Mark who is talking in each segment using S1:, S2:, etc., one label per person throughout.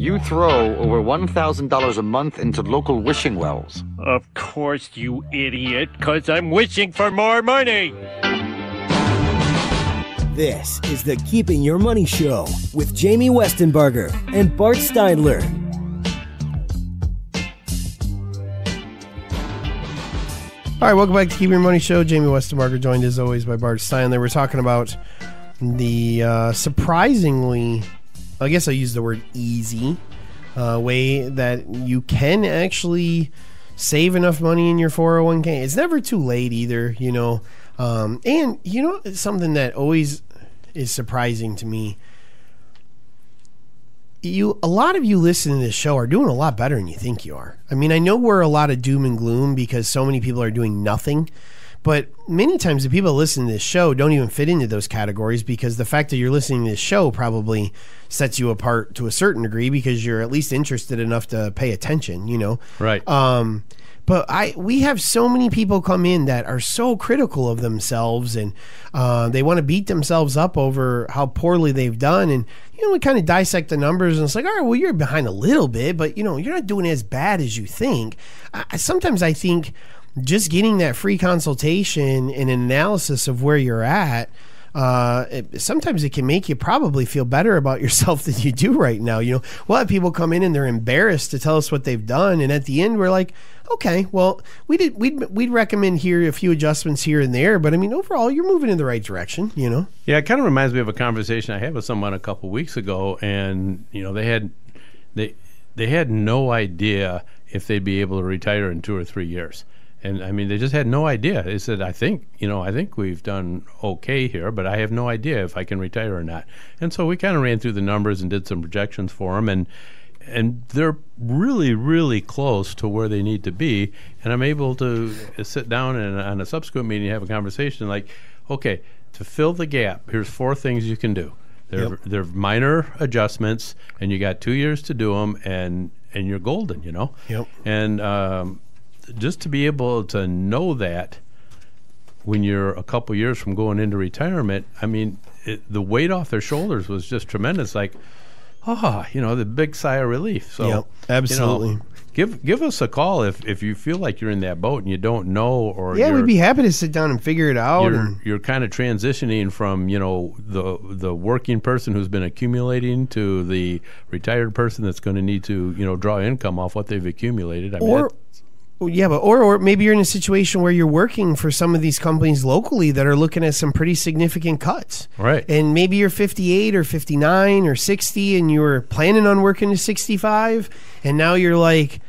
S1: You throw over $1,000 a month into local wishing wells.
S2: Of course, you idiot, because I'm wishing for more money.
S3: This is the Keeping Your Money Show with Jamie Westenberger and Bart Steinler.
S4: All right, welcome back to Keeping Your Money Show. Jamie Westenberger, joined as always by Bart Steinler. We're talking about the surprisingly, I guess I'll use the word easy, way that you can actually save enough money in your 401k. It's never too late either, you know. And, you know, it's something that always is surprising to me. A lot of you listening to this show are doing a lot better than you think you are. I mean, I know we're a lot of doom and gloom because so many people are doing nothing, but many times the people listening to this show don't even fit into those categories because the fact that you're listening to this show probably sets you apart to a certain degree because you're at least interested enough to pay attention, you know?
S5: Right.
S4: But we have so many people come in that are so critical of themselves and they want to beat themselves up over how poorly they've done. And, you know, we kind of dissect the numbers and it's like, all right, well, you're behind a little bit, but, you know, you're not doing as bad as you think. Sometimes I think just getting that free consultation and an analysis of where you're at, sometimes it can make you probably feel better about yourself than you do right now. You know, we'll have people come in and they're embarrassed to tell us what they've done. And at the end, we're like, okay, well, we'd recommend here a few adjustments here and there, but I mean, overall, you're moving in the right direction, you know?
S5: Yeah, it kind of reminds me of a conversation I had with someone a couple of weeks ago, and, you know, they had no idea if they'd be able to retire in 2 or 3 years. And I mean, they just had no idea. They said, I think we've done okay here, but I have no idea if I can retire or not. And so we kind of ran through the numbers and did some projections for them, and they're really, really close to where they need to be. And I'm able to sit down and on a subsequent meeting have a conversation like, okay, to fill the gap, here's 4 things you can do. They're minor adjustments, and you got 2 years to do them, and you're golden, you know?
S4: Yep.
S5: And just to be able to know that when you're a couple years from going into retirement, I mean, the weight off their shoulders was just tremendous. Like, you know, the big sigh of relief. So,
S4: yep, absolutely.
S5: You know, give us a call if you feel like you're in that boat and you don't know, or
S4: we'd be happy to sit down and figure it out.
S5: You're kind of transitioning from, you know, the working person who's been accumulating to the retired person that's going to need to, you know, draw income off what they've accumulated. I mean,
S4: or maybe you're in a situation where you're working for some of these companies locally that are looking at some pretty significant cuts.
S5: Right.
S4: And maybe you're 58 or 59 or 60 and you were planning on working to 65 and now you're like,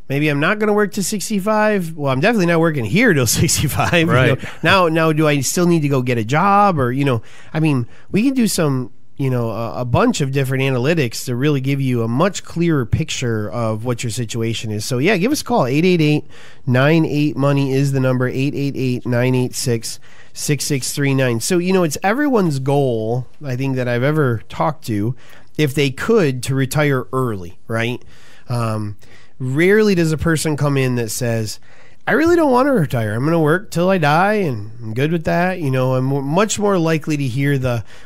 S4: maybe I'm not going to work to 65. Well, I'm definitely not working here till 65.
S5: Right.
S4: You know? Now do I still need to go get a job? Or, you know, I mean, we can do some, you know, a bunch of different analytics to really give you a much clearer picture of what your situation is. So, yeah, give us a call. 888-98-MONEY is the number, 888-986-6639. So, you know, it's everyone's goal, I think, that I've ever talked to, if they could, to retire early, right? Rarely does a person come in that says, I really don't want to retire. I'm going to work till I die, and I'm good with that. You know, I'm much more likely to hear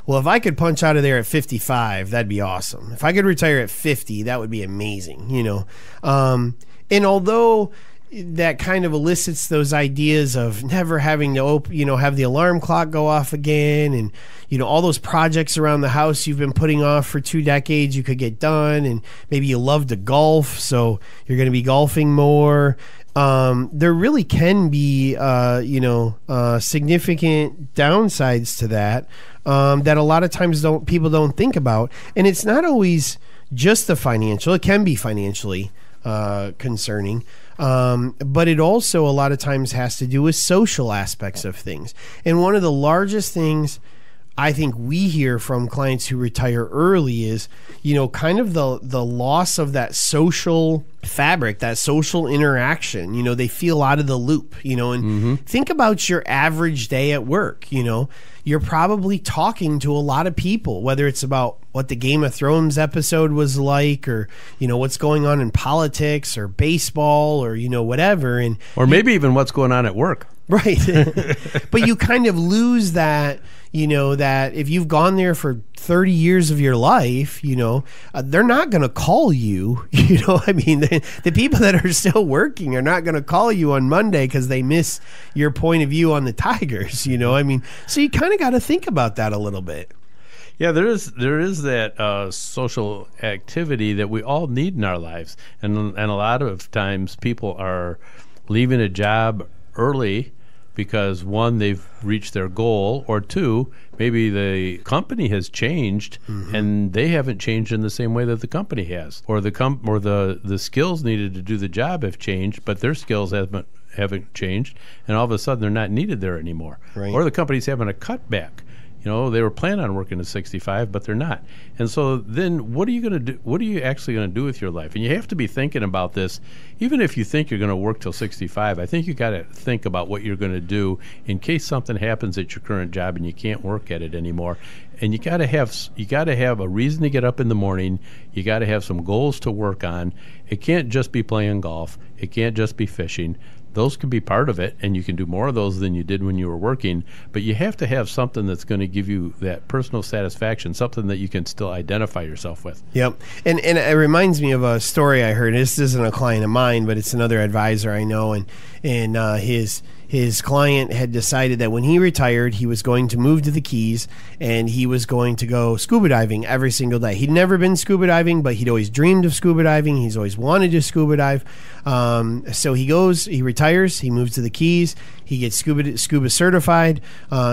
S4: well, if I could punch out of there at 55, that'd be awesome. If I could retire at 50, that would be amazing, you know. And although that kind of elicits those ideas of never having to, have the alarm clock go off again, and, you know, all those projects around the house you've been putting off for 2 decades, you could get done, and maybe you love to golf, so you're going to be golfing more. There really can be, significant downsides to that a lot of times people don't think about. And it's not always just the financial. It can be financially concerning. But it also a lot of times has to do with social aspects of things. And one of the largest things I think we hear from clients who retire early is, you know, kind of the loss of that social fabric, that social interaction. You know, they feel out of the loop, you know, and think about your average day at work. You know, you're probably talking to a lot of people, whether it's about what the Game of Thrones episode was like, or, you know, what's going on in politics or baseball, or, you know, whatever. Or
S5: maybe even what's going on at work.
S4: Right. But you kind of lose that, that if you've gone there for 30 years of your life, they're not going to call you. I mean, the people that are still working are not going to call you on Monday because they miss your point of view on the Tigers. I mean, so you kind of got to think about that a little bit.
S5: Yeah, there is that social activity that we all need in our lives, and a lot of times people are leaving a job early because, one, they've reached their goal, or two, maybe the company has changed and they haven't changed in the same way that the company has, or the skills needed to do the job have changed, but their skills haven't changed, and all of a sudden they're not needed there anymore,
S4: right.
S5: Or the company's having a cutback. They were planning on working to 65, but they're not. And so then what are you going to do? What are you actually going to do with your life? And you have to be thinking about this. Even if you think you're going to work till 65, I think you got to think about what you're going to do in case something happens at your current job and you can't work at it anymore. And you got to have a reason to get up in the morning. You got to have some goals to work on. It can't just be playing golf. It can't just be fishing. Those can be part of it, and you can do more of those than you did when you were working, but you have to have something that's going to give you that personal satisfaction, something that you can still identify yourself with.
S4: Yep. And it reminds me of a story I heard. This isn't a client of mine, but it's another advisor I know, and his client had decided that when he retired, he was going to move to the Keys and he was going to go scuba diving every single day. He'd never been scuba diving, but he'd always dreamed of scuba diving. He's always wanted to scuba dive. So he retires, he moves to the Keys, he gets scuba certified,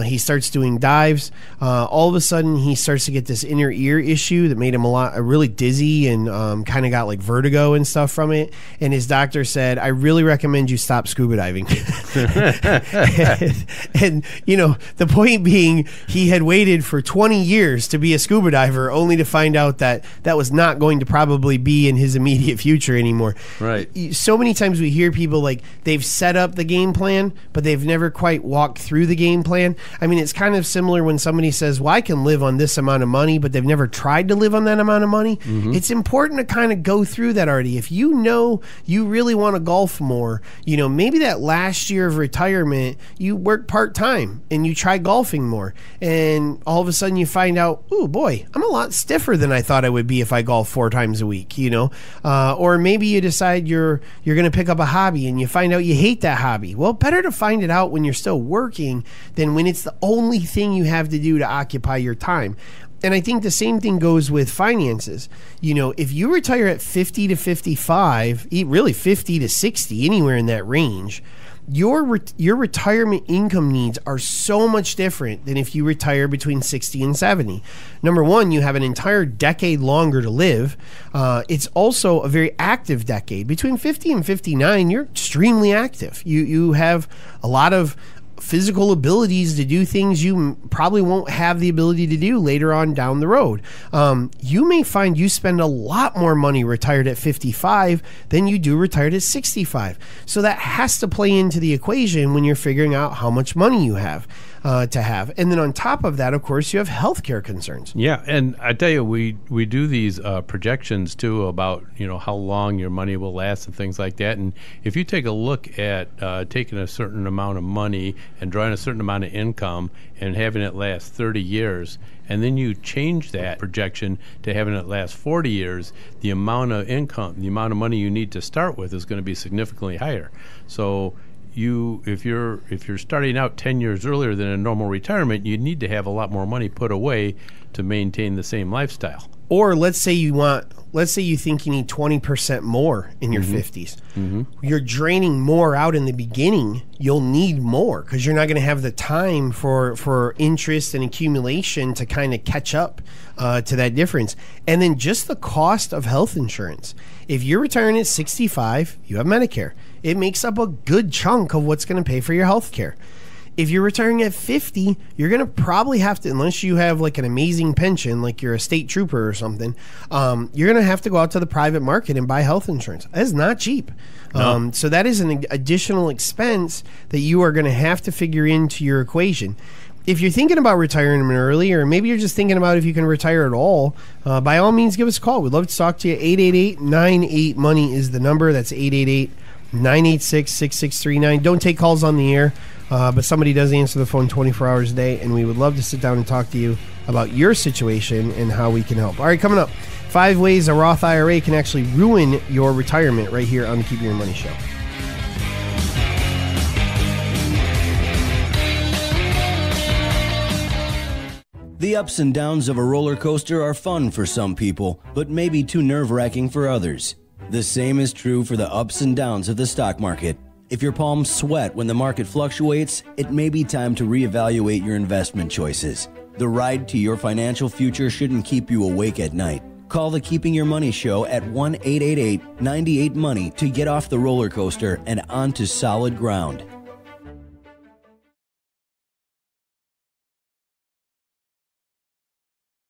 S4: he starts doing dives. All of a sudden, he starts to get this inner ear issue that made him really dizzy and kind of got like vertigo and stuff from it. And his doctor said, "I really recommend you stop scuba diving." and the point being, he had waited for 20 years to be a scuba diver, only to find out that was not going to probably be in his immediate future anymore.
S5: Right.
S4: So many times we hear people like they've set up the game plan, but they've never quite walked through the game plan. I mean, it's kind of similar when somebody says, "Well, I can live on this amount of money," but they've never tried to live on that amount of money. It's important to kind of go through that already. If you really want to golf more, maybe that last year of retirement, you work part-time and you try golfing more. And all of a sudden you find out, oh boy, I'm a lot stiffer than I thought I would be if I golf 4 times a week, or maybe you decide you're going to pick up a hobby and you find out you hate that hobby. Well, better to find it out when you're still working than when it's the only thing you have to do to occupy your time. And I think the same thing goes with finances. If you retire at 50 to 55, really 50 to 60, anywhere in that range, your retirement income needs are so much different than if you retire between 60 and 70. Number one, you have an entire decade longer to live. It's also a very active decade. Between 50 and 59, you're extremely active. You have a lot of physical abilities to do things you probably won't have the ability to do later on down the road. You may find you spend a lot more money retired at 55 than you do retired at 65. So that has to play into the equation when you're figuring out how much money you have to have. And then on top of that, of course, you have healthcare concerns.
S5: Yeah, and I tell you, we do these projections too about how long your money will last and things like that. And if you take a look at taking a certain amount of money and drawing a certain amount of income and having it last 30 years, and then you change that projection to having it last 40 years, the amount of income, the amount of money you need to start with is going to be significantly higher. So if you're starting out 10 years earlier than a normal retirement, you need to have a lot more money put away to maintain the same lifestyle.
S4: Or let's say you think you need 20% more in your 50s. You're draining more out in the beginning. You'll need more because you're not going to have the time for interest and accumulation to kind of catch up to that difference. And then just the cost of health insurance. If you're retiring at 65, you have Medicare. It makes up a good chunk of what's going to pay for your health care. If you're retiring at 50, you're going to probably have to, unless you have like an amazing pension, like you're a state trooper or something, you're going to have to go out to the private market and buy health insurance. That is not cheap. No. So that is an additional expense that you are going to have to figure into your equation. If you're thinking about retiring early, or maybe you're just thinking about if you can retire at all, by all means, give us a call. We'd love to talk to you. 888-98-MONEY is the number. That's 888 986-6639. Don't take calls on the air, but somebody does answer the phone 24 hours a day, and we would love to sit down and talk to you about your situation and how we can help. All right, coming up, 5 ways a Roth IRA can actually ruin your retirement right here on the Keeping Your Money Show.
S6: The ups and downs of a roller coaster are fun for some people, but maybe too nerve-wracking for others. The same is true for the ups and downs of the stock market. If your palms sweat when the market fluctuates, it may be time to reevaluate your investment choices. The ride to your financial future shouldn't keep you awake at night. Call the Keeping Your Money Show at 1-888-98-MONEY to get off the roller coaster and onto solid ground.